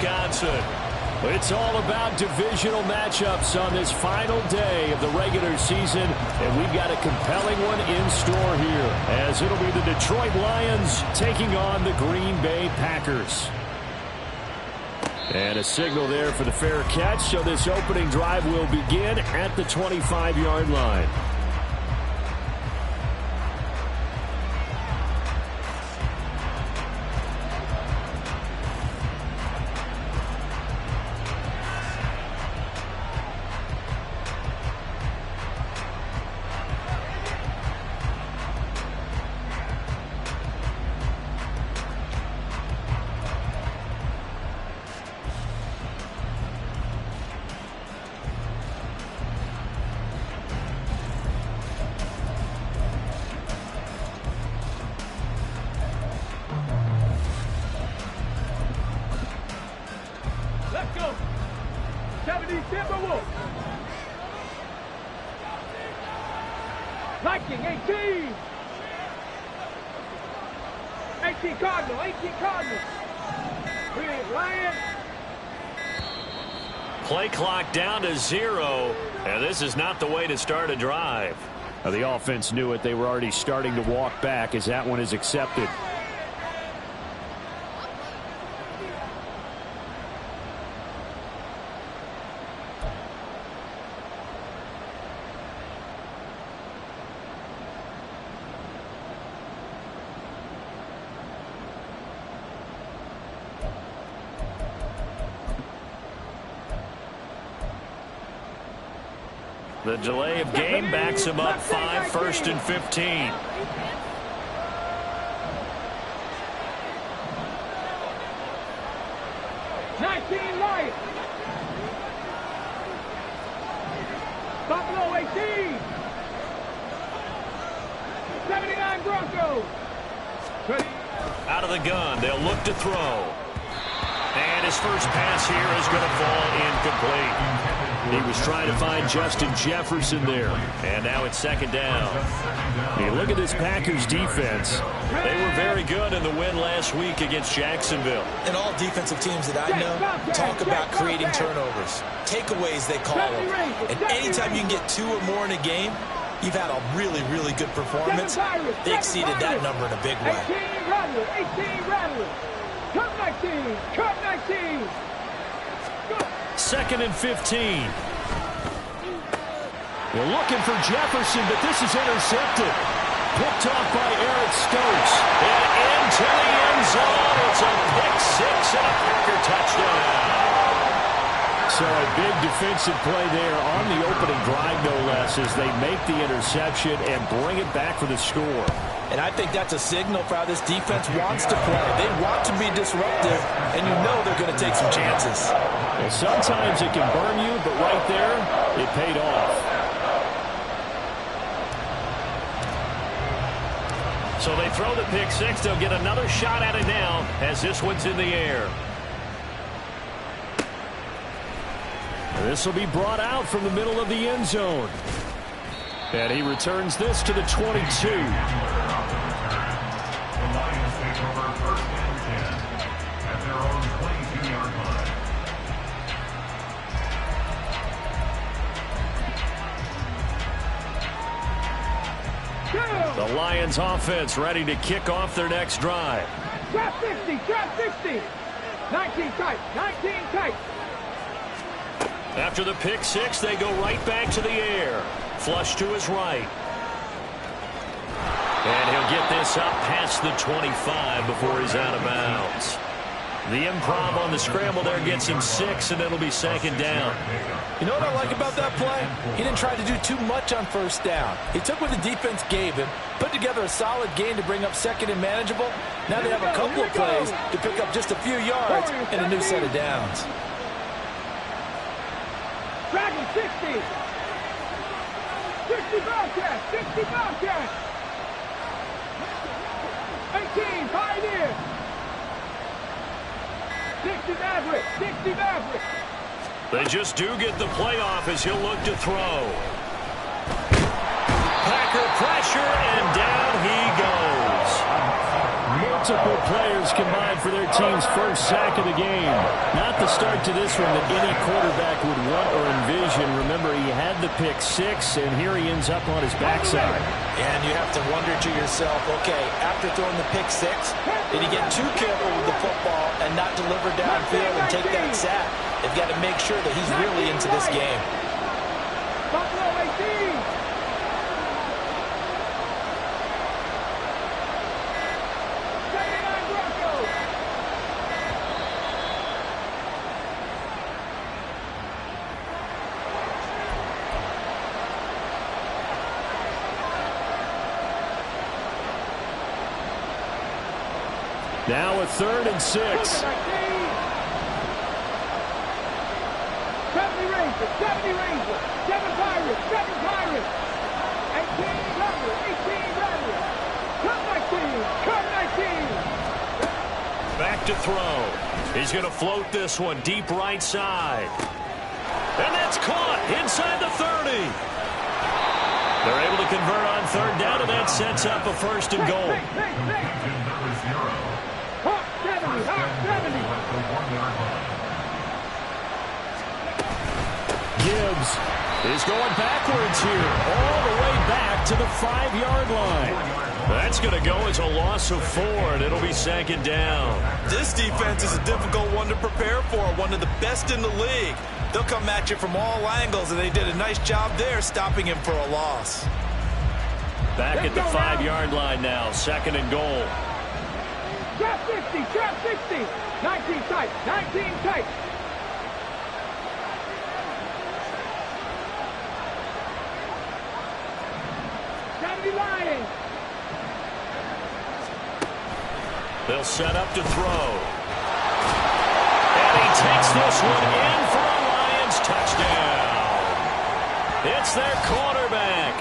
Wisconsin. It's all about divisional matchups on this final day of the regular season, and we've got a compelling one in store here, as it'll be the Detroit Lions taking on the Green Bay Packers. And a signal there for the fair catch, so this opening drive will begin at the 25-yard line. Viking, 18! 18 Cardinal, 18 Cardinal! Brilliant, Lions! Play clock down to 0, and this is not the way to start a drive. Now, the offense knew it. They were already starting to walk back as that one is accepted. The delay of game backs him up 5, 1st and 15. 19 Lions. Buffalo 18. 79 Broncos. Out of the gun, they'll look to throw. And his first pass here is going to fall incomplete. He was trying to find Justin Jefferson there. And now it's 2nd down. You look at this Packers defense. They were very good in the win last week against Jacksonville. And all defensive teams that I know talk about creating turnovers. Takeaways, they call them. And anytime you can get 2 or more in a game, you've had a really, really good performance. They exceeded that number in a big way. 18 Rattler, 18 Rattler. Cut 19, cut 19. 2nd and 15. They're looking for Jefferson, but this is intercepted. Picked off by Eric Stokes. And into the end zone. It's a pick 6 and a Packer touchdown. So a big defensive play there on the opening drive, no less, as they make the interception and bring it back for the score. And I think that's a signal for how this defense wants to play. They want to be disruptive, and you know they're going to take some chances. Well, sometimes it can burn you, but right there, it paid off. So they throw the pick 6. They'll get another shot at it now as this one's in the air. This will be brought out from the middle of the end zone. And he returns this to the 22. The Lions offense ready to kick off their next drive. Trap 60, trap 60. 19 tight, 19 tight. After the pick 6, they go right back to the air. Flush to his right. And he'll get this up past the 25 before he's out of bounds. The improv on the scramble there gets him 6, and it'll be 2nd down. You know what I like about that play? He didn't try to do too much on 1st down. He took what the defense gave him, put together a solid gain to bring up 2nd and manageable. Now they have a couple of plays to pick up just a few yards and a new set of downs. Dragon 60. 60 Bobcats, 60 Bobcats. 18 Pioneer. 60 Maverick, 60 Maverick. They just do get the playoff as he'll look to throw. Packer pressure, and down he goes. physical players combined for their team's first sack of the game. Not the start to this one that any quarterback would want or envision. Remember, he had the pick six, and here he ends up on his backside. And you have to wonder to yourself, okay, after throwing the pick six, did he get too careful with the football and not deliver downfield and take that sack? They've got to make sure that he's really into this game. Buffalo 18. Now a 3rd and 6. 70 Rangers, 70 Rangers, 7 Pirates, 7 Pirates, 18 Rebels, 18 Rebels, cut 19. Back to throw. He's going to float this one deep right side. And that's caught inside the 30. They're able to convert on 3rd down, and that sets up a 1st and goal. Hawk 70, Hawk 70. Gibbs is going backwards here, all the way back to the 5-yard line. That's going to go as a loss of 4, and it'll be 2nd down. This defense is a difficult one to prepare for, one of the best in the league. They'll come at you from all angles, and they did a nice job there stopping him for a loss. Back at the 5-yard line now, 2nd and goal. Trap 60, trap 60. 19 tight, 19 tight. Lions. They'll set up to throw. And he takes this one in for a Lions touchdown. It's their quarterback.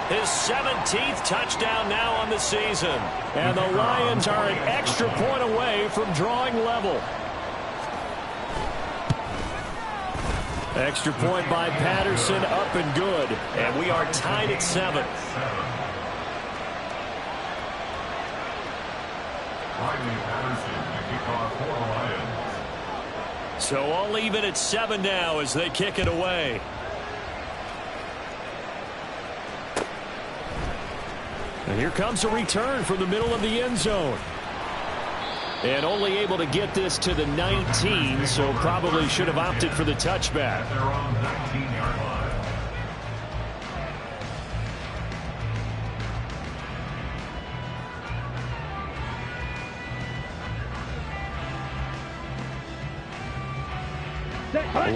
His 17th touchdown now on the season. And the Lions are an extra point away from drawing level. Extra point by Patterson, up and good. And we are tied at 7. So all even at 7 now as they kick it away. And here comes a return from the middle of the end zone. And only able to get this to the 19, so probably should have opted for the touchback.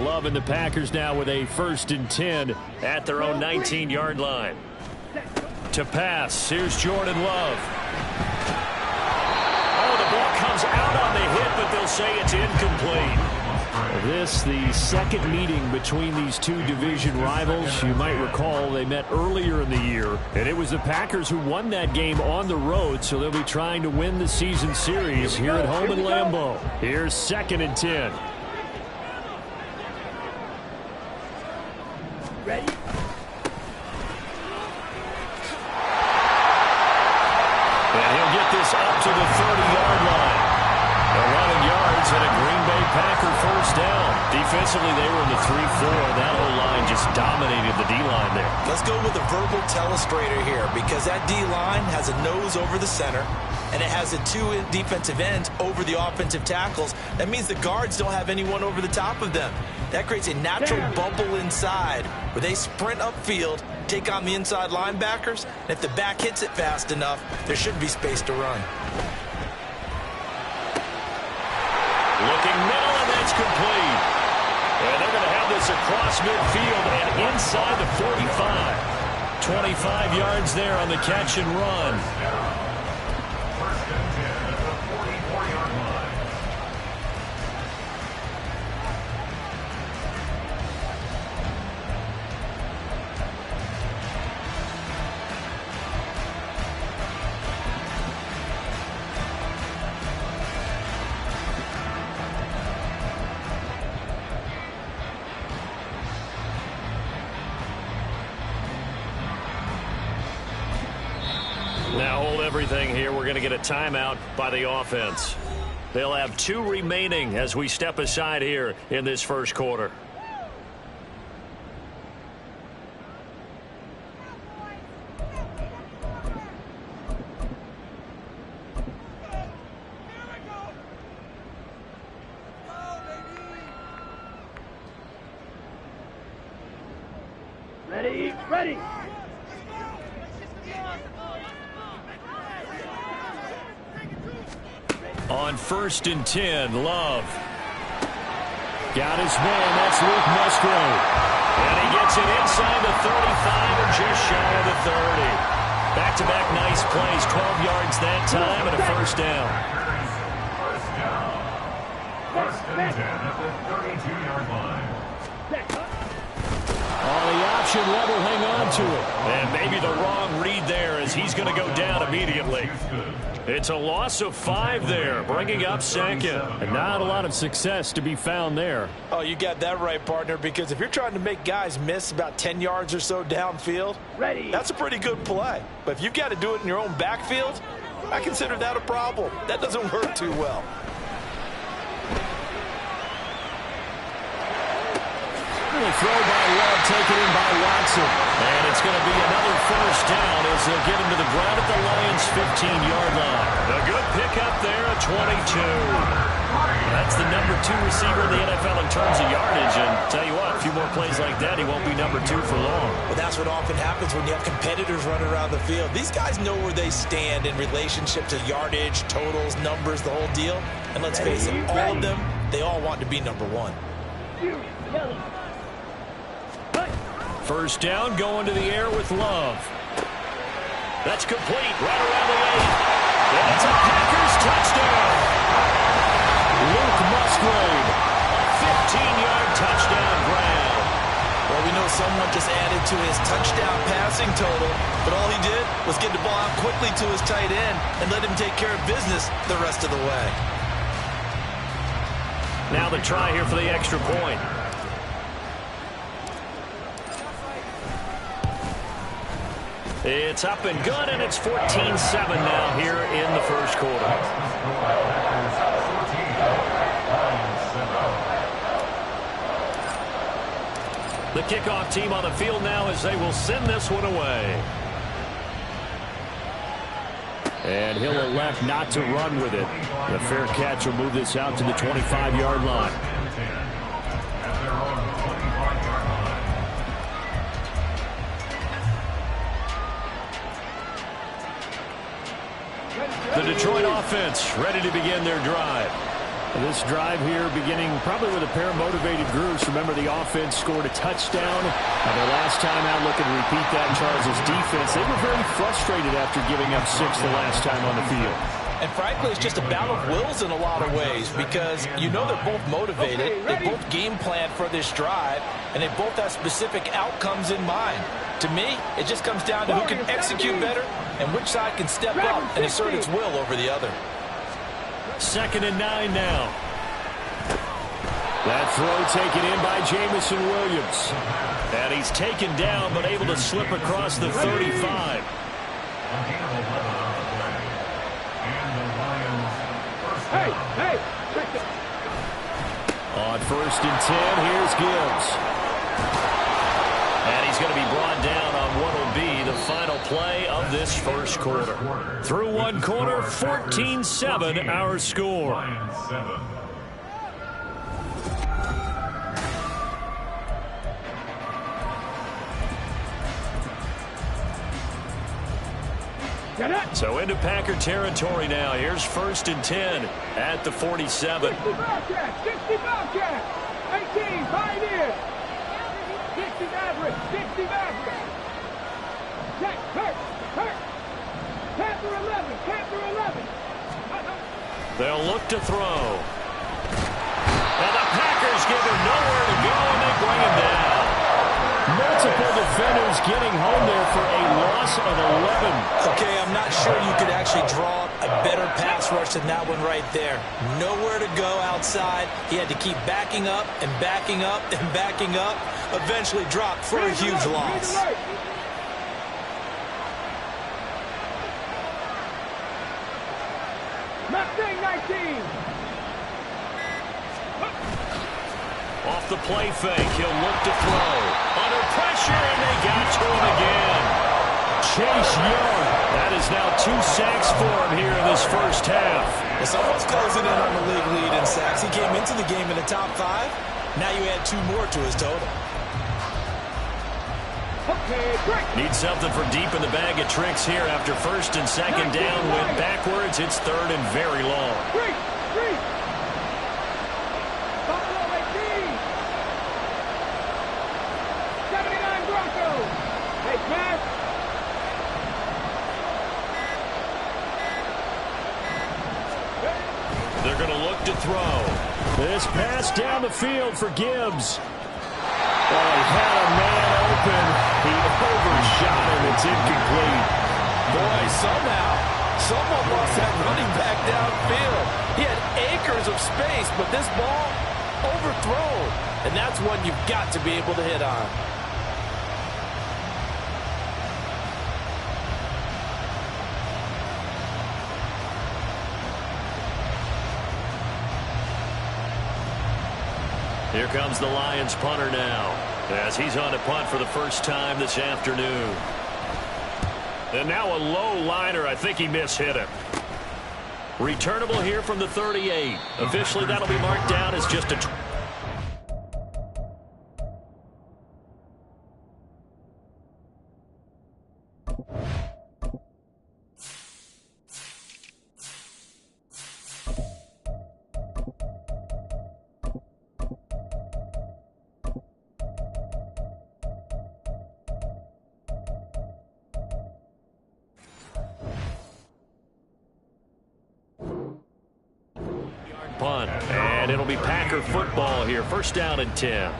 Loving the Packers now with a 1st and 10 at their own 19-yard line. To pass, here's Jordan Love. Oh, the ball comes out on the hit, but they'll say it's incomplete. This, the second meeting between these two division rivals. You might recall they met earlier in the year, and it was the Packers who won that game on the road, so they'll be trying to win the season series here at home in Lambeau. Here's 2nd and 10. Ready? And he'll get this up to the 30-yard line. 11 yards and a Green Bay Packer 1st down. Defensively, they were in the 3-4. That whole line just dominated the D-line there. Let's go with a verbal telestrator here because that D-line has a nose over the center, and it has a 2 defensive ends over the offensive tackles. That means the guards don't have anyone over the top of them. That creates a natural bubble inside where they sprint upfield, take on the inside linebackers, and if the back hits it fast enough, there should be space to run. Looking middle, and that's complete. And they're going to have this across midfield and inside the 45. 25 yards there on the catch and run. everything here, we're going to get a timeout by the offense. They'll have 2 remaining as we step aside here in this first quarter. Ready, ready. On 1st and 10, Love. Got his man, that's Luke Musgrave. And he gets it inside the 35 and just shy of the 30. Back-to-back nice plays, 12 yards that time and a first down. First and 10 at the 32-yard line. On the option level, hang on to it. And maybe the wrong read there as he's going to go down immediately. It's a loss of 5 there, bringing up second. And not a lot of success to be found there. Oh, you got that right, partner, because if you're trying to make guys miss about 10 yards or so downfield, that's a pretty good play. But if you've got to do it in your own backfield, I consider that a problem. That doesn't work too well. The throw by Love, taken in by Watson. And it's going to be another first down as they'll get him to the ground at the Lions' 15-yard line. A good pickup there at 22. That's the number 2 receiver in the NFL in terms of yardage. And tell you what, a few more plays like that, he won't be number 2 for long. Well, that's what often happens when you have competitors running around the field. These guys know where they stand in relationship to yardage, totals, numbers, the whole deal. And let's face it, all of them, they all want to be number 1. First down, going to the air with Love. That's complete, right around the 8. And it's a Packers touchdown. Luke Musgrave, a 15-yard touchdown grab. Well, we know someone just added to his touchdown passing total, but all he did was get the ball out quickly to his tight end and let him take care of business the rest of the way. Now the try here for the extra point. It's up and good, and it's 14-7 now here in the first quarter. The kickoff team on the field now as they will send this one away. And he'll elect not to run with it. The fair catch will move this out to the 25-yard line. The Detroit offense ready to begin their drive. This drive here beginning probably with a pair of motivated groups. Remember, the offense scored a touchdown. The last time out, looking to repeat that in Charles' defense. They were very frustrated after giving up 6 the last time on the field. And frankly, it's just a battle of wills in a lot of ways because you know they're both motivated. They both game plan for this drive, and they both have specific outcomes in mind. To me, it just comes down to who can execute better and which side can step up and assert its will over the other. 2nd and 9 now. That throw taken in by Jamison Williams. And he's taken down but able to slip across the 35. Hey, On 1st and 10, here's Gibbs. And he's going to be brought down on what will be the final play of this first quarter. Through one quarter, 14-7 our score. So into Packer territory now. Here's 1st and 10 at the 47. 60 Bobcats, 18 Pioneers, 60 Mavericks, 60 Mavericks. Jack, hurt. Panther 11. They'll look to throw. And the Packers give him nowhere to go, and they bring him down. Multiple defenders getting home there for a loss of 11. Okay, I'm not sure you could actually draw a better pass rush than that one right there. Nowhere to go outside. He had to keep backing up and backing up and backing up. Eventually dropped for a huge loss. Off the play fake, he'll look to throw. Under pressure, and they got to him again. Chase Young. That is now 2 sacks for him here in this first half. Well, someone's closing in on the league lead in sacks. He came into the game in the top 5. Now you add 2 more to his total. Okay, break. Need something for deep in the bag of tricks here after first and second down went backwards. It's third and very long. Three. Buffalo 18. 79 Broncos. Hey, pass. They're going to look to throw. This pass down the field for Gibbs. Oh, he had a man open. He overshot him. It's incomplete. Boy, somehow, someone lost that running back downfield. He had acres of space, but this ball overthrown. And that's one you've got to be able to hit on. Here comes the Lions punter now, as he's on to punt for the first time this afternoon. And now a low liner. I think he mishit him. Returnable here from the 38. Officially, that'll be marked down as just a... punt, and it'll be Packer football here. First down and 10.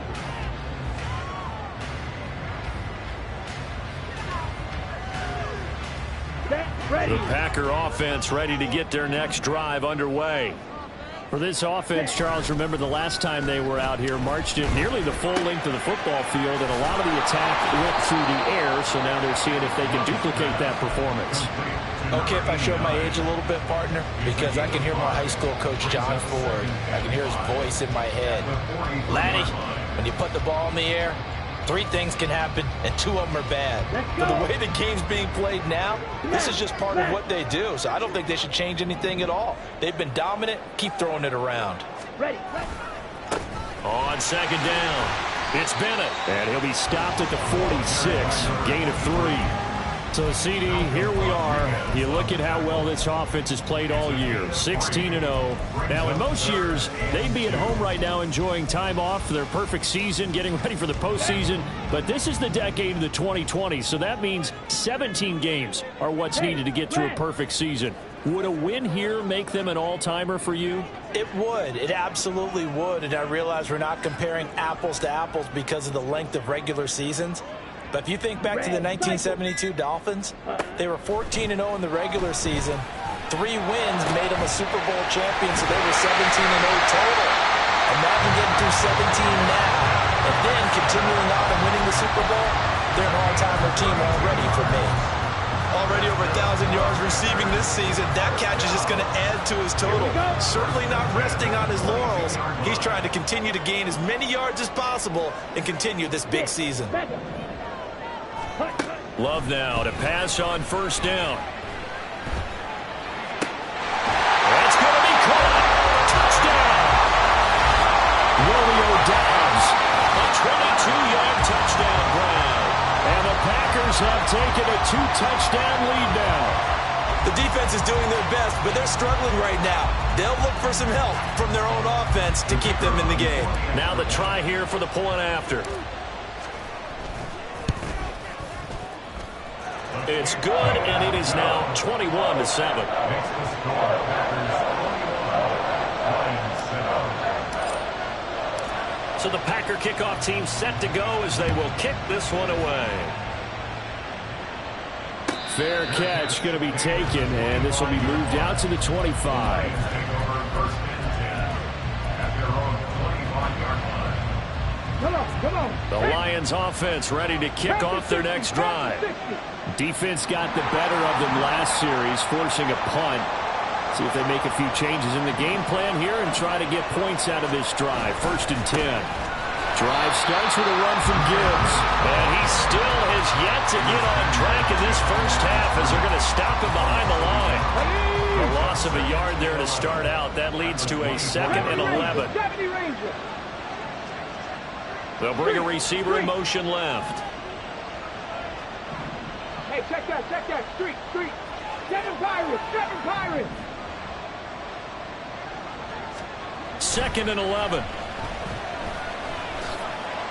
The Packer offense ready to get their next drive underway. For this offense, Charles, remember the last time they were out here, marched it nearly the full length of the football field, and a lot of the attack went through the air, so now they're seeing if they can duplicate that performance. Okay, if I show my age a little bit, partner, because I can hear my high school coach, John Ford. I can hear his voice in my head. Laddie, when you put the ball in the air, 3 things can happen, and 2 of them are bad. But the way the game's being played now, this is just part of what they do. So I don't think they should change anything at all. They've been dominant. Keep throwing it around. Ready. On second down, it's Bennett. And he'll be stopped at the 46. Gain of 3. So, CD, here we are. You look at how well this offense has played all year. 16-0. Now, in most years, they'd be at home right now enjoying time off for their perfect season, getting ready for the postseason. But this is the decade of the 2020s, so that means 17 games are what's needed to get through a perfect season. Would a win here make them an all-timer for you? It would. It absolutely would. And I realize we're not comparing apples to apples because of the length of regular seasons. But if you think back to the 1972 Dolphins, they were 14-0 in the regular season. 3 wins made them a Super Bowl champion, so they were 17-0 total. Imagine getting through 17 now and then continuing on and winning the Super Bowl. They're an all-timer team already for me. Already over 1,000 yards receiving this season. That catch is just going to add to his total. Certainly not resting on his laurels. He's trying to continue to gain as many yards as possible and continue this big season. Love now to pass on first down. That's going to be caught. Touchdown. Romeo Doubs. A 22-yard touchdown grab. And the Packers have taken a 2-touchdown lead now. The defense is doing their best, but they're struggling right now. They'll look for some help from their own offense to keep them in the game. Now the try here for the point after. It's good, and it is now 21-7. So the Packer kickoff team set to go as they will kick this one away. Fair catch going to be taken, and this will be moved out to the 25. Come on. The Lions offense ready to kick off their next drive. Defense got the better of them last series, forcing a punt. See if they make a few changes in the game plan here and try to get points out of this drive. First and 10. Drive starts with a run from Gibbs. And he still has yet to get on track in this first half as they're going to stop him behind the line. A loss of a yard there to start out. That leads to a 2nd and 11. They'll bring a receiver in motion left. Hey, check that. Street. 7 Pirates. 2nd and 11.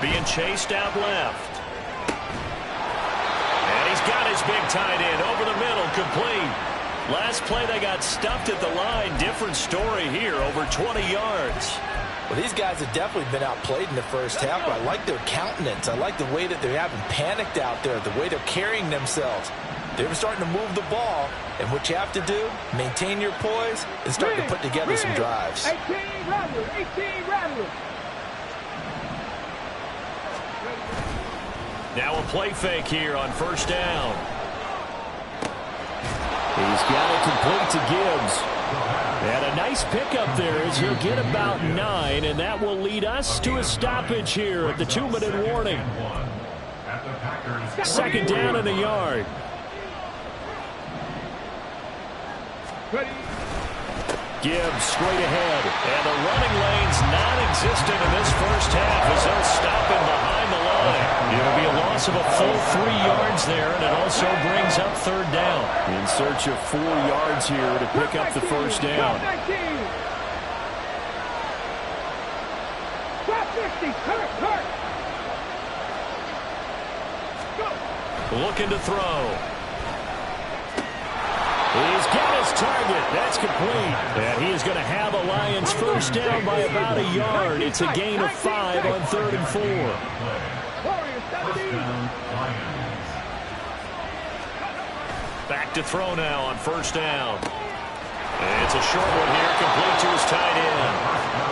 Being chased out left. And he's got his big tight end over the middle, complete. Last play they got stuffed at the line. Different story here, over 20 yards. Well, these guys have definitely been outplayed in the first half, but I like their countenance. I like the way that they haven't panicked out there, the way they're carrying themselves. They're starting to move the ball, and what you have to do, maintain your poise and start to put together some drives. 18 Rattlers. Now a play fake here on first down. He's got it complete to Gibbs. And a nice pickup there as he'll get about 9, and that will lead us to a stoppage here at the 2-minute warning. 2nd down and a yard. Gibbs straight ahead, and the running lane's non-existent in this first half as they'll stop him behind the line. It'll be a loss of a full 3 yards there, and it also brings up 3rd down. In search of 4 yards here to pick up the first down. Looking to throw. He's got his target. That's complete. And he is going to have a Lions first down by about a yard. It's a gain of 5 on 3rd and 4. Back to throw now on first down. And it's a short one here, complete to his tight end.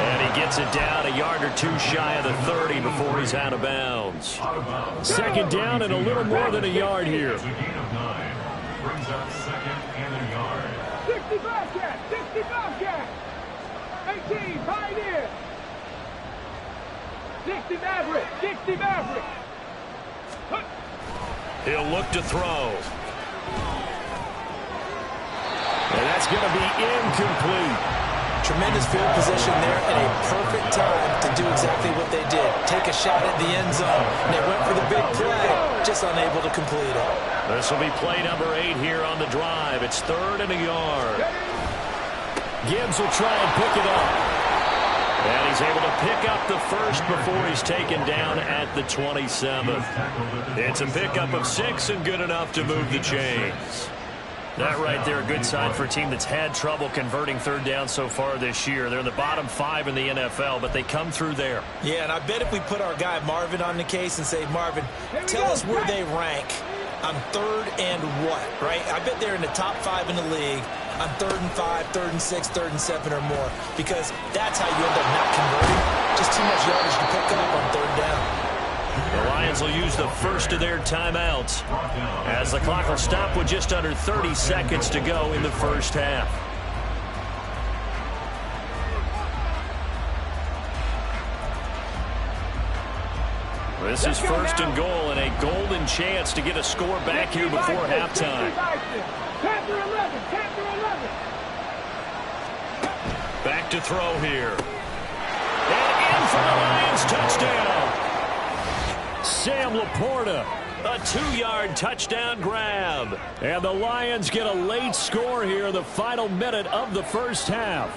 And he gets it down a yard or 2 shy of the 30 before he's out of bounds. 2nd down and a little more than a yard here. Brings up 2nd and a yard. 60 Bobcat. 18 Pioneer. 60 Maverick. He'll look to throw. And that's going to be incomplete. Tremendous field position there and a perfect time to do exactly what they did. Take a shot at the end zone. And they went for the big play, just unable to complete it. This will be play number 8 here on the drive. It's 3rd and a yard. Gibbs will try and pick it up. And he's able to pick up the first before he's taken down at the 27th. It's a pickup of 6 and good enough to move the chains. That right there, a good sign for a team that's had trouble converting 3rd down so far this year. They're in the bottom 5 in the NFL, but they come through there. Yeah, and I bet if we put our guy Marvin on the case and say, Marvin, tell us where they rank on 3rd and what, right? I bet they're in the top 5 in the league on 3rd and 5, 3rd and 6, 3rd and 7 or more, because that's how you end up not converting. Just too much yardage to pick up on 3rd down. The Lions will use the first of their timeouts as the clock will stop with just under 30 seconds to go in the first half. This is 1st and goal and a golden chance to get a score back here before halftime. Back to throw here. And in for the Lions touchdown. Sam Laporta, a 2-yard touchdown grab. And the Lions get a late score here in the final minute of the first half.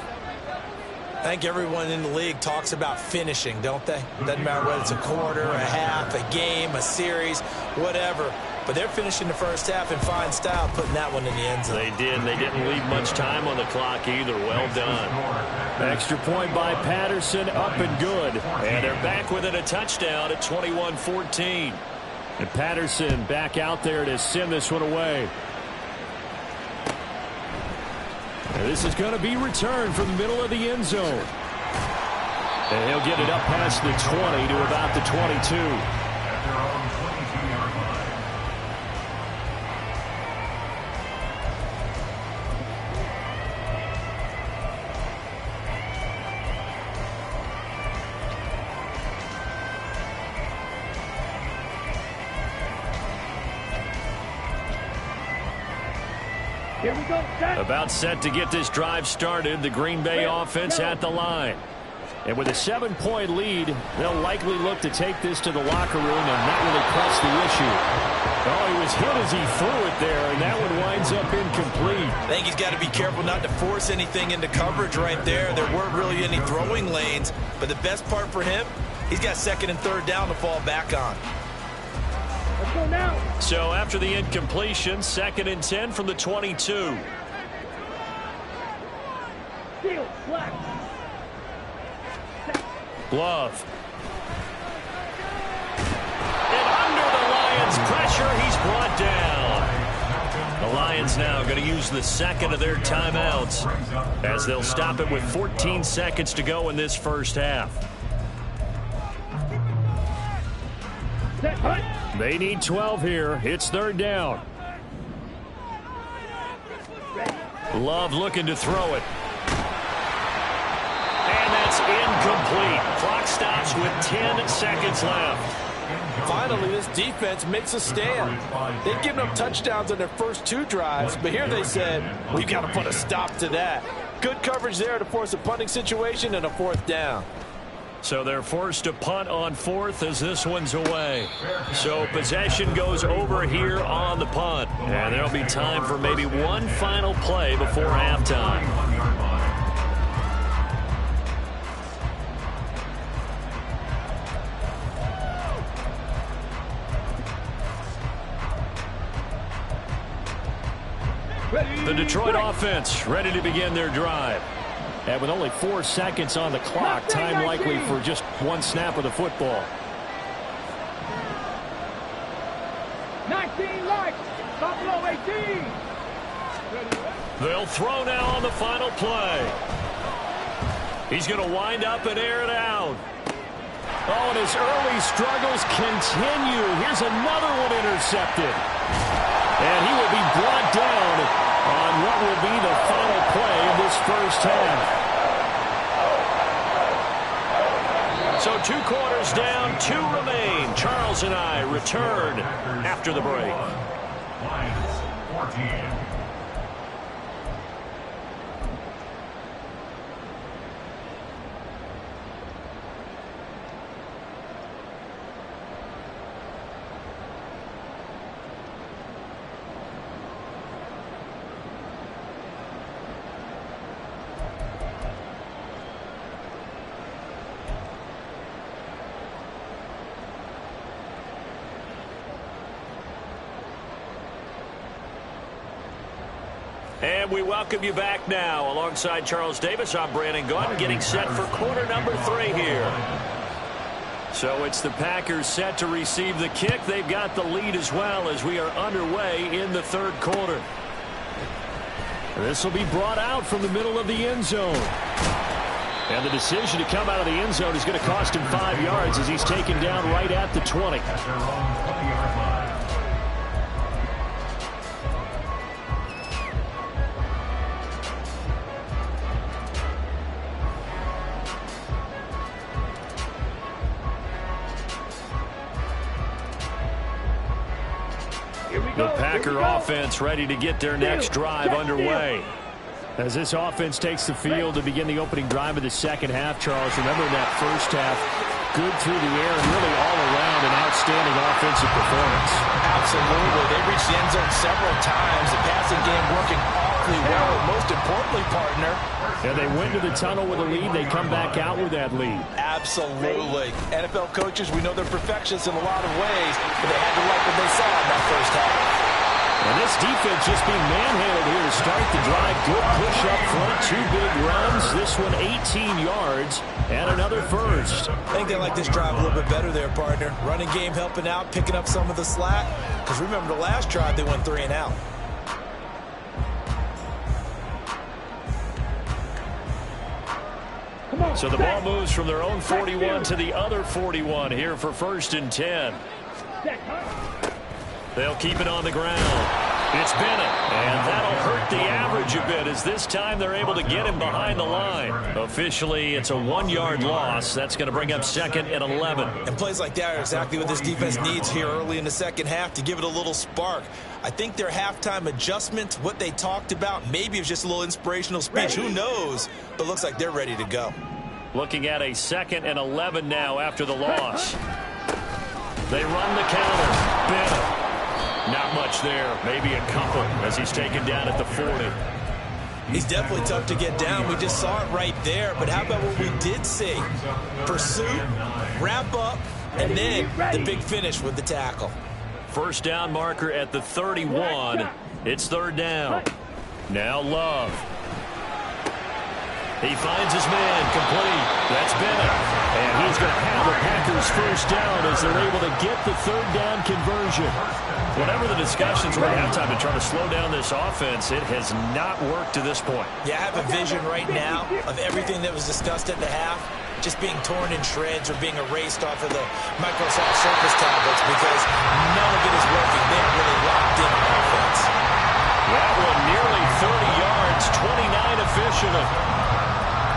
I think everyone in the league talks about finishing, don't they? Doesn't matter whether it's a quarter, a half, a game, a series, whatever. But they're finishing the first half in fine style, putting that one in the end zone. They did. They didn't leave much time on the clock either. Well done. Extra point by Patterson, up and good. And they're back within a touchdown at 21-14. And Patterson back out there to send this one away. And this is going to be returned from the middle of the end zone. And he'll get it up past the 20 to about the 22. At their own 22-yard line. Here we go, set. About set to get this drive started. The Green Bay offense at the line. And with a 7-point lead, they'll likely look to take this to the locker room and not really press the issue. Oh, he was hit as he threw it there, and that one winds up incomplete. I think he's got to be careful not to force anything into coverage right there. There weren't really any throwing lanes, but the best part for him, he's got second and third down to fall back on. Let's go now. So after the incompletion, 2nd and 10 from the 22. Steal, slack. Love. And under the Lions' pressure, he's brought down. The Lions now going to use the second of their timeouts as they'll stop it with 14 seconds to go in this first half. Set, hut. They need 12 here. It's 3rd down. Love looking to throw it. And that's incomplete. Clock stops with 10 seconds left. Finally, this defense makes a stand. They've given up touchdowns on their first 2 drives, but here they said, we've got to put a stop to that. Good coverage there to force a punting situation and a 4th down. So they're forced to punt on 4th as this one's away. So possession goes over here on the punt. And there'll be time for maybe one final play before halftime. The Detroit offense ready to begin their drive. And with only 4 seconds on the clock, time likely for just one snap of the football. 19 lights. Buffalo 18. They'll throw now on the final play. He's going to wind up and air it out. Oh, and his early struggles continue. Here's another one intercepted. And he will be brought down on what will be the final play of this first half. So 2 quarters down, 2 remain. Charles and I return after the break. Lions 14. And we welcome you back now. Alongside Charles Davis, I'm Brandon Gaudin, getting set for quarter number 3 here. So it's the Packers set to receive the kick. They've got the lead as well as we are underway in the 3rd quarter. This will be brought out from the middle of the end zone. And the decision to come out of the end zone is going to cost him 5 yards as he's taken down right at the 20. The Packer offense ready to get their next drive underway. As this offense takes the field to begin the opening drive of the second half, Charles, remember in that first half, good through the air and really all around an outstanding offensive performance. Absolutely. They reached the end zone several times. The passing game working awfully well. And most importantly, partner, and they went to the tunnel with a lead. They come back out with that lead. Absolutely. NFL coaches, we know they're perfectionists in a lot of ways, but they had to like what they saw in that first half. And this defense just being manhandled here to start the drive. Good push up front, 2 big runs. This one 18 yards and another first. I think they like this drive a little bit better there, partner. Running game helping out, picking up some of the slack. Because remember the last drive, they went 3 and out. So the ball moves from their own 41 to the other 41 here for 1st and 10. They'll keep it on the ground. It's Bennett, and that'll hurt the average a bit as this time they're able to get him behind the line. Officially, it's a 1-yard loss. That's going to bring up 2nd and 11. And plays like that are exactly what this defense needs here early in the second half to give it a little spark. I think their halftime adjustment, what they talked about, maybe it was just a little inspirational speech. Who knows? But looks like they're ready to go. Looking at a 2nd and 11 now after the loss. They run the counter. Bennett. Not much there. Maybe a couple as he's taken down at the 40. He's definitely tough to get down. We just saw it right there. But how about what we did see? Pursuit, wrap up, and then the big finish with the tackle. First down marker at the 31. It's 3rd down. Now Love. He finds his man complete. That's Bennett. And he's going to have the Packers first down as they're able to get the 3rd down conversion. Whatever the discussions were at halftime to try to slow down this offense, it has not worked to this point. Yeah, I have a vision right now of everything that was discussed at the half just being torn in shreds or being erased off of the Microsoft Surface tablets because none of it is working. They're really locked in on offense. That one nearly 30 yards, 29 officially.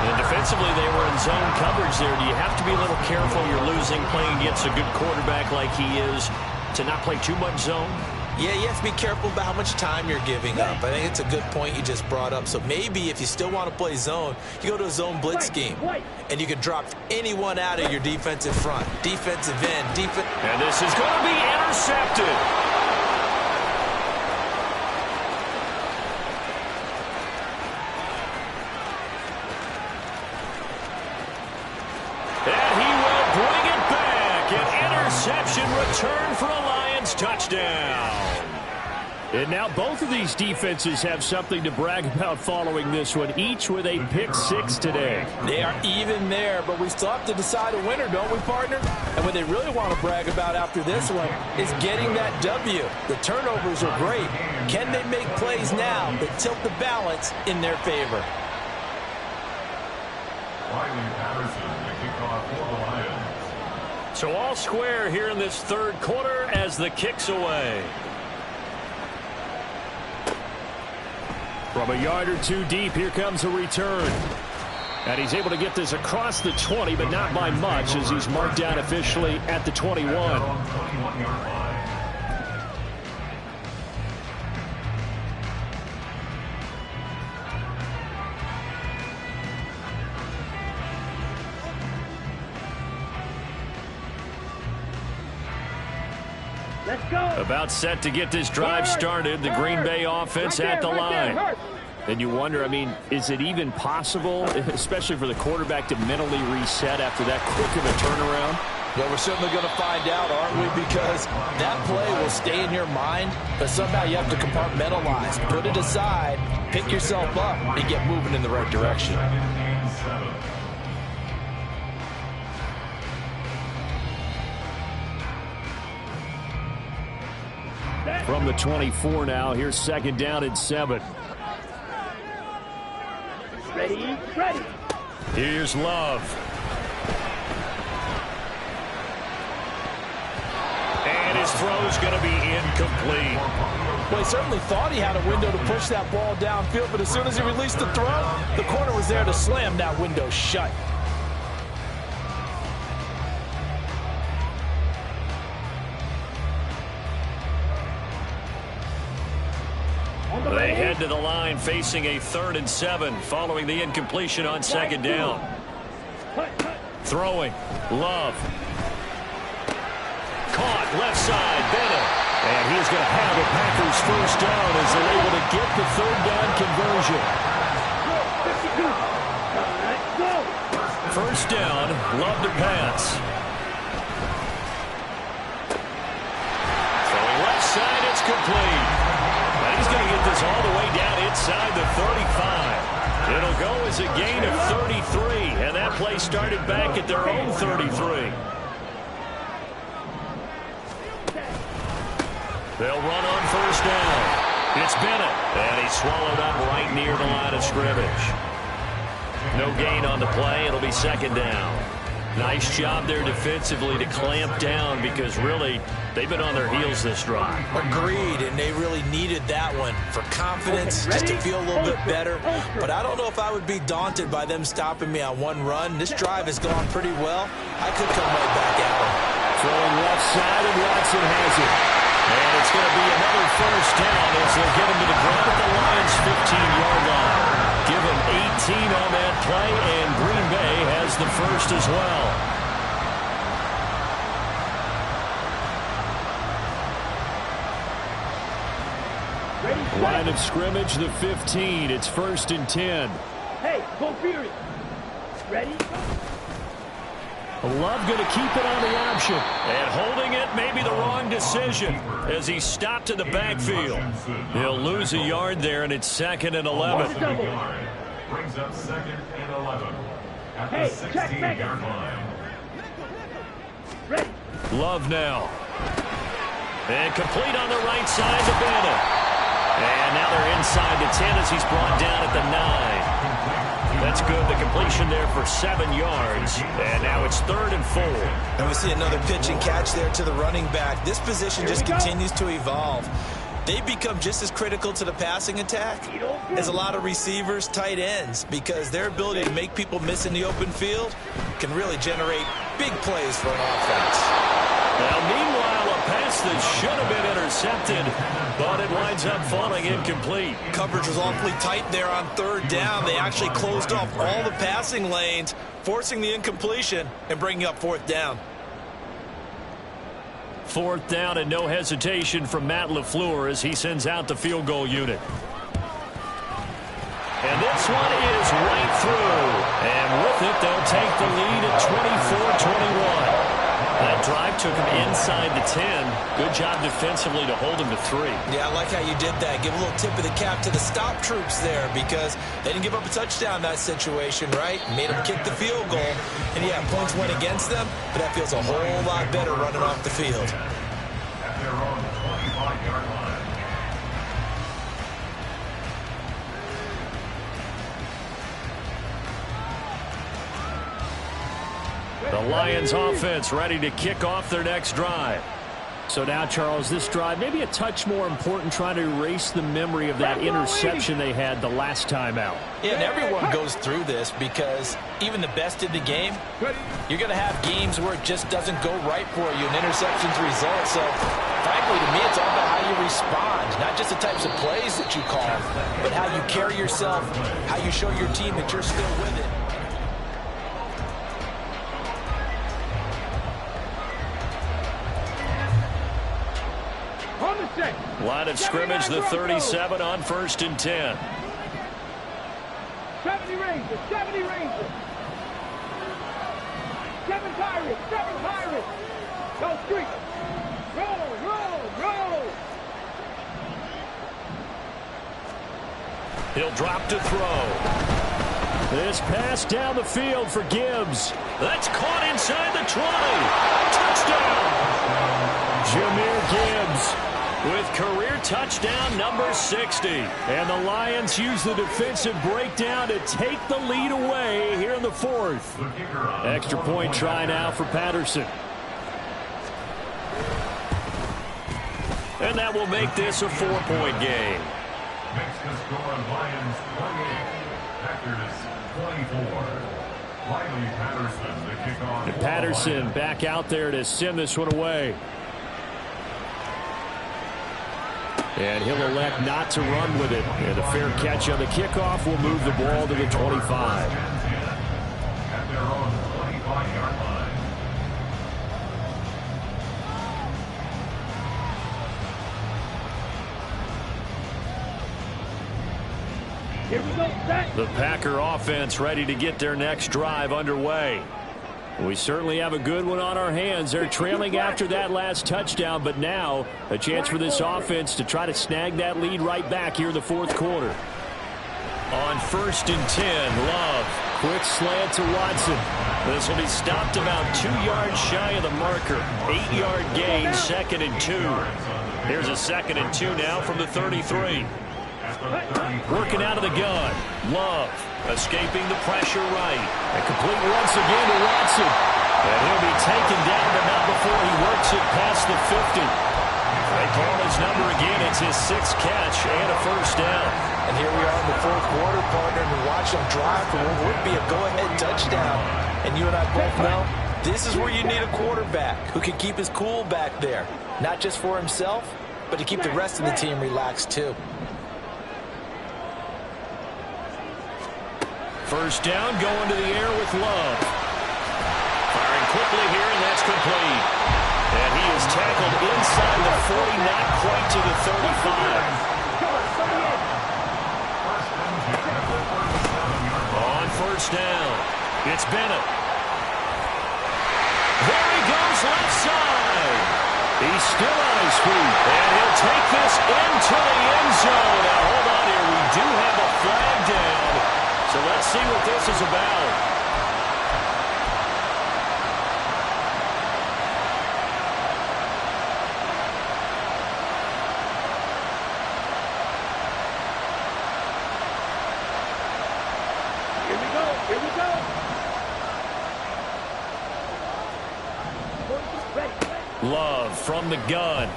And defensively, they were in zone coverage there. Do you have to be a little careful? You're losing, playing against a good quarterback like he is, to not play too much zone? Yeah, you have to be careful about how much time you're giving up. I think it's a good point you just brought up. So maybe if you still want to play zone, you go to a zone blitz scheme. And you can drop anyone out of your defensive front. Defensive end, defense. And this is going to be intercepted. And he will bring it back. An interception return for a Lions touchdown. And now both of these defenses have something to brag about following this one, each with a pick-6 today. They are even there, but we still have to decide a winner, don't we, partner? And what they really want to brag about after this one is getting that W. The turnovers are great. Can they make plays now that tilt the balance in their favor? So all square here in this 3rd quarter as the kick's away. From a yard or two deep, here comes a return. And he's able to get this across the 20, but not by much as he's marked down officially at the 21. Let's go. About set to get this drive started. The Green Bay offense at the line. And you wonder, I mean, is it even possible, especially for the quarterback, to mentally reset after that quick of a turnaround? Well, we're certainly going to find out, aren't we? Because that play will stay in your mind, but somehow you have to compartmentalize. Put it aside, pick yourself up, and get moving in the right direction. From the 24 now, here's 2nd down and 7. Ready, ready. Here's Love. And his throw's going to be incomplete. Well, he certainly thought he had a window to push that ball downfield, but as soon as he released the throw, the corner was there to slam that window shut. They head to the line facing a 3rd and 7 following the incompletion on 2nd down. Throwing. Love. Caught left side. Bennett. And he's going to have the Packers first down as they're able to get the 3rd down conversion. First down. Love to pass. Throwing left side. It's complete. He's going to get this all the way down inside the 35. It'll go as a gain of 33, and that play started back at their own 33. They'll run on first down. It's Bennett, and he's swallowed up right near the line of scrimmage. No gain on the play. It'll be 2nd down. Nice job there defensively to clamp down because really they've been on their heels this drive. Agreed, and they really needed that one for confidence, just to feel a little bit better. But I don't know if I would be daunted by them stopping me on one run. This drive has gone pretty well. I could come right back at them. Throwing left side, and Watson has it. And it's going to be another first down as they'll get him to the ground at the Lions' 15-yard line. Give him 18 on that play, and Green Bay has the first as well. Line of scrimmage, the 15. It's 1st and 10. Hey, go Fury. Ready? Love going to keep it on the option. And holding it may be the wrong decision as he stopped in the backfield. He'll lose a yard there, and it's 2nd and 11. Brings up 2nd and 11 at the 16-yard line. Ready? Love now. And complete on the right side to Bennett. And now they're inside the 10 as he's brought down at the 9. That's good. The completion there for 7 yards. And now it's 3rd and 4. And we see another pitch and catch there to the running back. This position just continues to evolve. They become just as critical to the passing attack as a lot of receivers, tight ends, because their ability to make people miss in the open field can really generate big plays for an offense. Now, meanwhile, a pass that should have been intercepted, but it winds up falling incomplete. Coverage was awfully tight there on 3rd down. They actually closed off all the passing lanes, forcing the incompletion and bringing up 4th down. 4th down and no hesitation from Matt LaFleur as he sends out the field goal unit. And this one is right through. And with it, they'll take the lead at 24-21. That drive took him inside the 10. Good job defensively to hold him to 3. Yeah, I like how you did that. Give a little tip of the cap to the stop troops there because they didn't give up a touchdown in that situation, right? Made them kick the field goal. And, yeah, points went against them, but that feels a whole lot better running off the field. At their own 25-yard line. The Lions offense ready to kick off their next drive. So now, Charles, this drive maybe a touch more important, trying to erase the memory of that interception they had the last time out. Yeah, and everyone goes through this because even the best in the game, you're going to have games where it just doesn't go right for you and interceptions result. So, frankly, to me, it's all about how you respond, not just the types of plays that you call, but how you carry yourself, how you show your team that you're still with it. Line of scrimmage, the 37 on 1st and 10. 70 Rangers, 70 Rangers. 7 Pirates, 7 Pirates. Go street. Roll, roll, roll. He'll drop to throw. This pass down the field for Gibbs. That's caught inside the 20. Touchdown. Jahmyr Gibbs with career touchdown number 60. And the Lions use the defensive breakdown to take the lead away here in the 4th. Extra point try now for Patterson. And that will make this a 4-point game. Makes the score Lions 28, Packers 24. Riley Patterson, the kickoff. And Patterson back out there to send this one away. And he'll elect not to run with it. And a fair catch on the kickoff will move the ball to the 25. At their own 25-yard line. Here we go, set. The Packer offense ready to get their next drive underway. We certainly have a good one on our hands. They're trailing after that last touchdown, but now a chance for this offense to try to snag that lead right back here in the 4th quarter. On 1st and 10, Love. Quick slant to Watson. This will be stopped about 2 yards shy of the marker. 8-yard gain, 2nd and 2. Here's a 2nd and 2 now from the 33. Working out of the gun. Love escaping the pressure right. And complete once again to Watson. And he'll be taken down, but not before he works it past the 50. They call his number again. It's his 6th catch and a first down. And here we are in the 4th quarter, partner, and watch them drive for what would be a go-ahead touchdown. And you and I both know this is where you need a quarterback who can keep his cool back there. Not just for himself, but to keep the rest of the team relaxed too. First down, going to the air with Love. Firing quickly here, and that's complete. And he is tackled inside the 40, not quite to the 35. On first down, it's Bennett. There he goes left side. He's still on his feet, and he'll take this into the end zone. Now, hold on here. We do have a flag down, so let's see what this is about. Here we go. Love from the gun.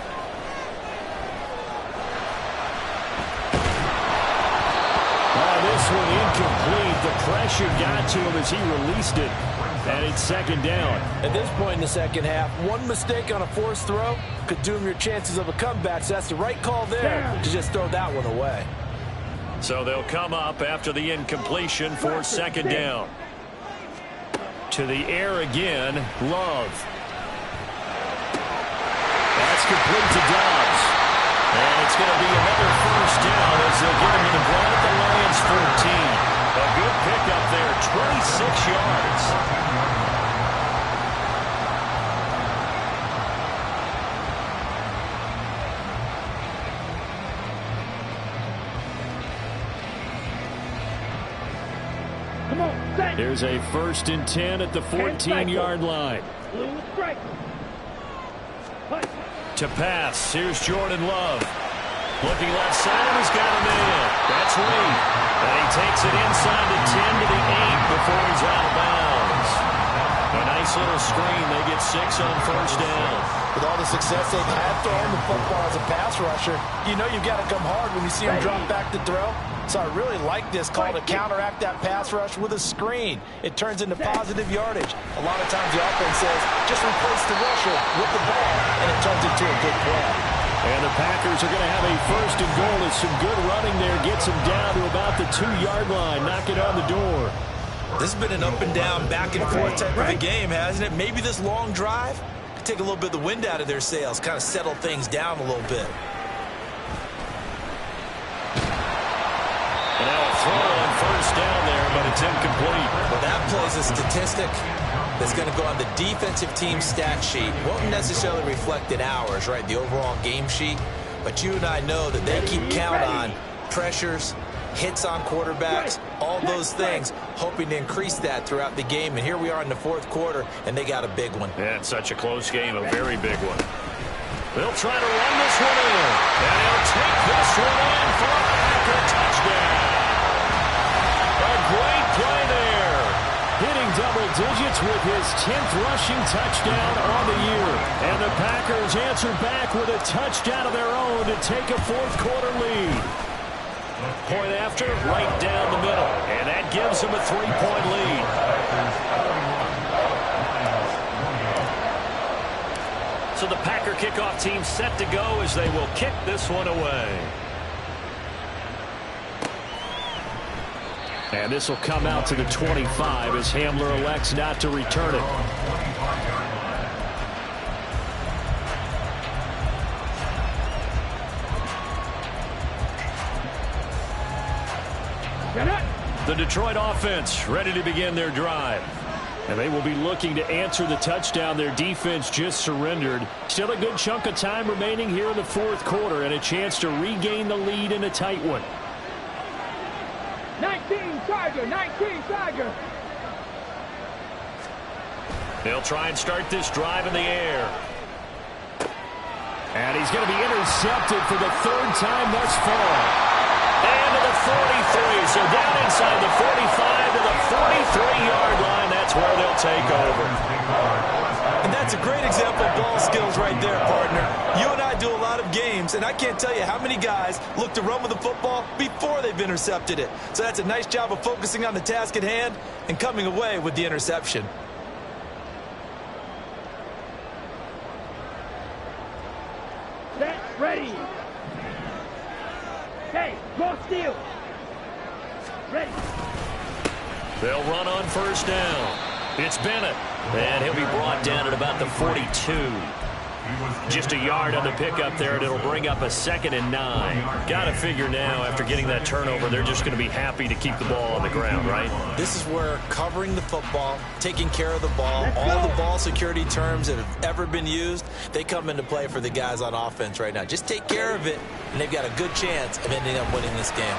This one incomplete. The pressure got to him as he released it. And it's second down. At this point in the second half, one mistake on a forced throw could doom your chances of a comeback. So that's the right call there to just throw that one away. So they'll come up after the incompletion for second down. To the air again, Love. That's complete to Dobbs. And it's going to be another first down as they'll get him to the ground at the Lions 14. A good pickup there, 26 yards. There's a 1st and 10 at the 14-yard line. To pass, here's Jordan Love. Looking left side, he's got a man. That's Lee. And he takes it inside the 10 to the 8 before he's out of bounds. A nice little screen. They get 6 on first down. With all the success they've had throwing the football as a pass rusher, you know you've got to come hard when you see him drop back to throw. So I really like this call to counteract that pass rush with a screen. It turns into positive yardage. A lot of times the offense says, just replace the rusher with the ball, and it turns into a good play. And the Packers are going to have a 1st and goal. It's some good running there. Gets him down to about the 2-yard line. Knock it on the door. This has been an up and down, back and forth type of a game, hasn't it? Maybe this long drive could take a little bit of the wind out of their sails, kind of settle things down a little bit. And now a throw on first down there, but it's incomplete. Well, that plays a statistic that's going to go on the defensive team stat sheet. Won't necessarily reflect in ours, right, the overall game sheet. But you and I know that they keep count on pressures, hits on quarterbacks, all those things, hoping to increase that throughout the game. And here we are in the 4th quarter, and they got a big one. Yeah, it's such a close game, a very big one. They'll try to run this one in. And he'll take this one in for a Packer touchdown. A great play there. Hitting double digits with his 10th rushing touchdown on the year. And the Packers answer back with a touchdown of their own to take a 4th quarter lead. Point after, right down the middle. And that gives them a 3-point lead. So the Packer kickoff team set to go as they will kick this one away. And this will come out to the 25 as Hamler elects not to return it. The Detroit offense ready to begin their drive. And they will be looking to answer the touchdown their defense just surrendered. Still a good chunk of time remaining here in the 4th quarter and a chance to regain the lead in a tight one. 19 Tiger. They'll try and start this drive in the air. And he's going to be intercepted for the 3rd time thus far. And to the 43, so down inside the 45 to the 43-yard line. That's where they'll take over. That's a great example of ball skills right there, partner. You and I do a lot of games, and I can't tell you how many guys look to run with the football before they've intercepted it. So that's a nice job of focusing on the task at hand and coming away with the interception. Set, ready. Hey, go steal. Ready. They'll run on first down. It's Bennett, and he'll be brought down at about the 42. Just a yard on the pickup there, and it'll bring up a 2nd and 9. Got to figure now, after getting that turnover, they're just going to be happy to keep the ball on the ground, right? This is where covering the football, taking care of the ball, all the ball security terms that have ever been used, they come into play for the guys on offense right now. Just take care of it, and they've got a good chance of ending up winning this game.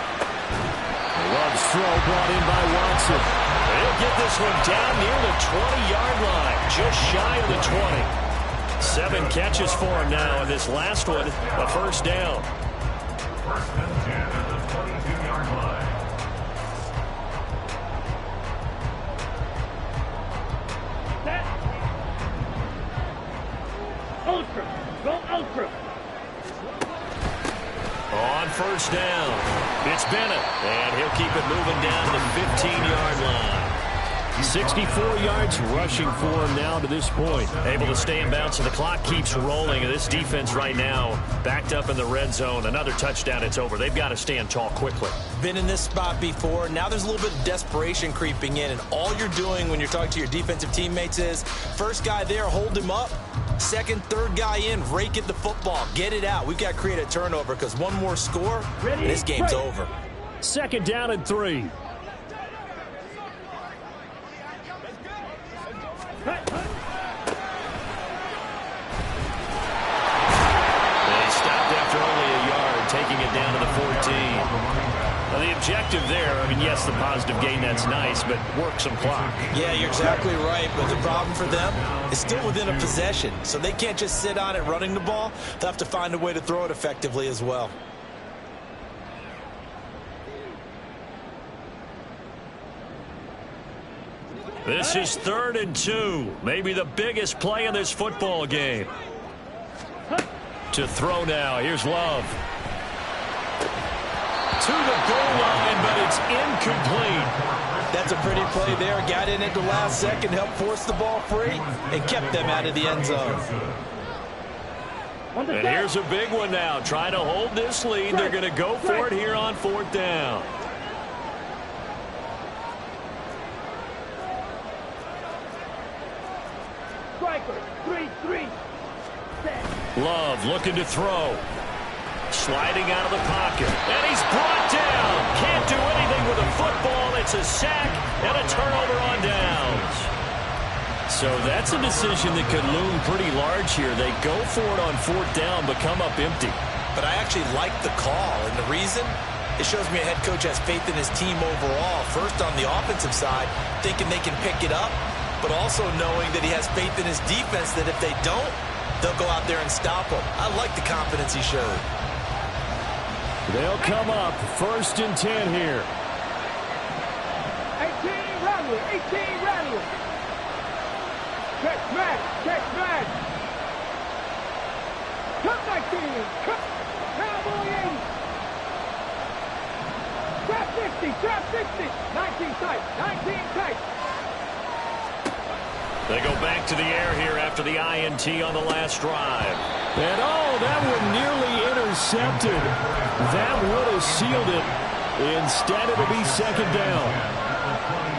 Love's throw brought in by Watson. They'll get this one down near the 20-yard line, just shy of the 20. 7 catches for him now, and this last one, a first down. First and 10 at the 22-yard line. Set. Ultra. Go ultra. On first down, it's Bennett, and he'll keep it moving down to the 15-yard line. 64 yards rushing for him now to this point. Able to stay in bounds, so the clock keeps rolling. And this defense right now backed up in the red zone. Another touchdown, it's over. They've got to stand tall quickly. Been in this spot before. Now there's a little bit of desperation creeping in, and all you're doing when you're talking to your defensive teammates is first guy there, hold him up. Second, third guy in, rake at the football. Get it out. We've got to create a turnover because one more score, and this game's over. 2nd down and 3. Taking it down to the 14. Now the objective there, I mean, yes, the positive gain, that's nice, but work some clock. Yeah, you're exactly right, but the problem for them is still within a possession, so they can't just sit on it running the ball. They'll have to find a way to throw it effectively as well. This is 3rd and 2, maybe the biggest play in this football game. To throw now, here's Love. To the goal line, but it's incomplete. That's a pretty play there. Got in at the last second, helped force the ball free, and kept them out of the end zone. And here's a big one now. Trying to hold this lead. They're going to go for it here on 4th down. Striker. 3-3. Set. Love looking to throw. Sliding out of the pocket. And he's brought down. Can't do anything with a football. It's a sack and a turnover on downs. So that's a decision that could loom pretty large here. They go for it on 4th down, but come up empty. But I actually like the call, and the reason? It shows me a head coach has faith in his team overall. First on the offensive side, thinking they can pick it up, but also knowing that he has faith in his defense that if they don't, they'll go out there and stop them. I like the confidence he showed. They'll come up 1st and 10 here. 18 Rattler. 18 Rattler. Check back. Check back. Cut 19. Cut. Cowboy 80. Trap 60. Trap 60. 19 tight. 19 tight. They go back to the air here after the INT on the last drive. And that one nearly intercepted. That would have sealed it. Instead, it'll be 2nd down.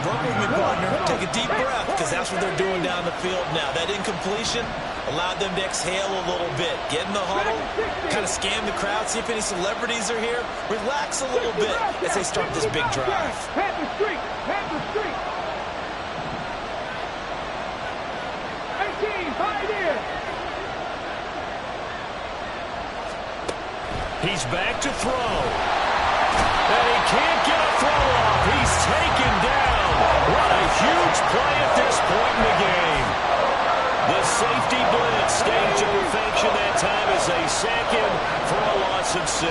Run with me, partner. Take a deep breath, because that's what they're doing down the field now. That incompletion allowed them to exhale a little bit. Get in the huddle, kind of scan the crowd, see if any celebrities are here. Relax a little bit as they start this big drive. Panther Street. Panther Street. 18. Hide in. He's back to throw. And he can't get a throw off. He's taken down. What a huge play at this point in the game. The safety blitz staged to perfection that time as they sack him for a loss of 6.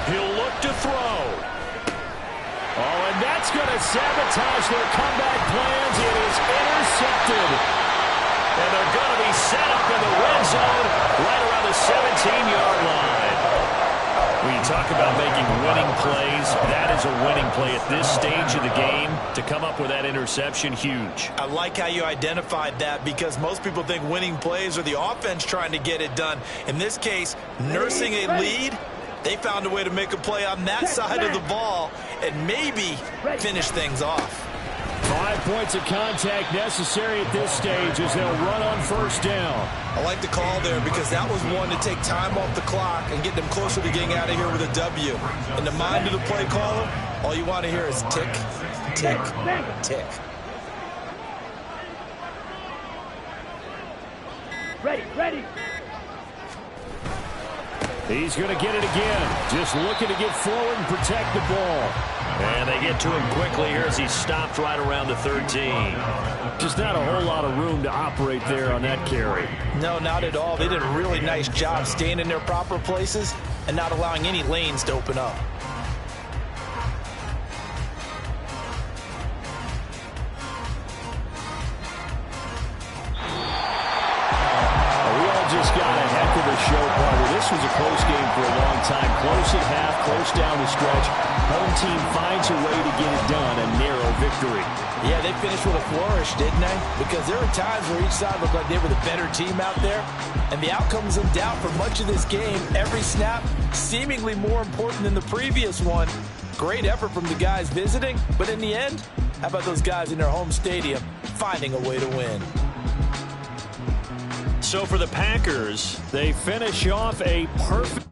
He'll look to throw. Oh, and that's That's going to sabotage their comeback plans. It is intercepted. And they're going to be set up in the red zone right around the 17-yard line. When you talk about making winning plays, that is a winning play at this stage of the game. To come up with that interception, huge. I like how you identified that, because most people think winning plays are the offense trying to get it done. In this case, nursing a lead, they found a way to make a play on that side of the ball and maybe finish things off. 5 points of contact necessary at this stage as they'll run on first down. I like the call there, because that was one to take time off the clock and get them closer to getting out of here with a W. In the mind of the play caller, all you want to hear is tick, tick, tick. Ready. He's going to get it again. Just looking to get forward and protect the ball. And they get to him quickly here as he stopped right around the 13. Just not a whole lot of room to operate there on that carry. No, not at all. They did a really nice job staying in their proper places and not allowing any lanes to open up. Just got a heck of a show, partner. This was a close game for a long time. Close at half, close down the stretch. Home team finds a way to get it done. A narrow victory. Yeah, they finished with a flourish, didn't they? Because there were times where each side looked like they were the better team out there. And the outcome was in doubt for much of this game. Every snap seemingly more important than the previous one. Great effort from the guys visiting. But in the end, how about those guys in their home stadium finding a way to win? So for the Packers, They finish off a perfect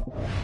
ball.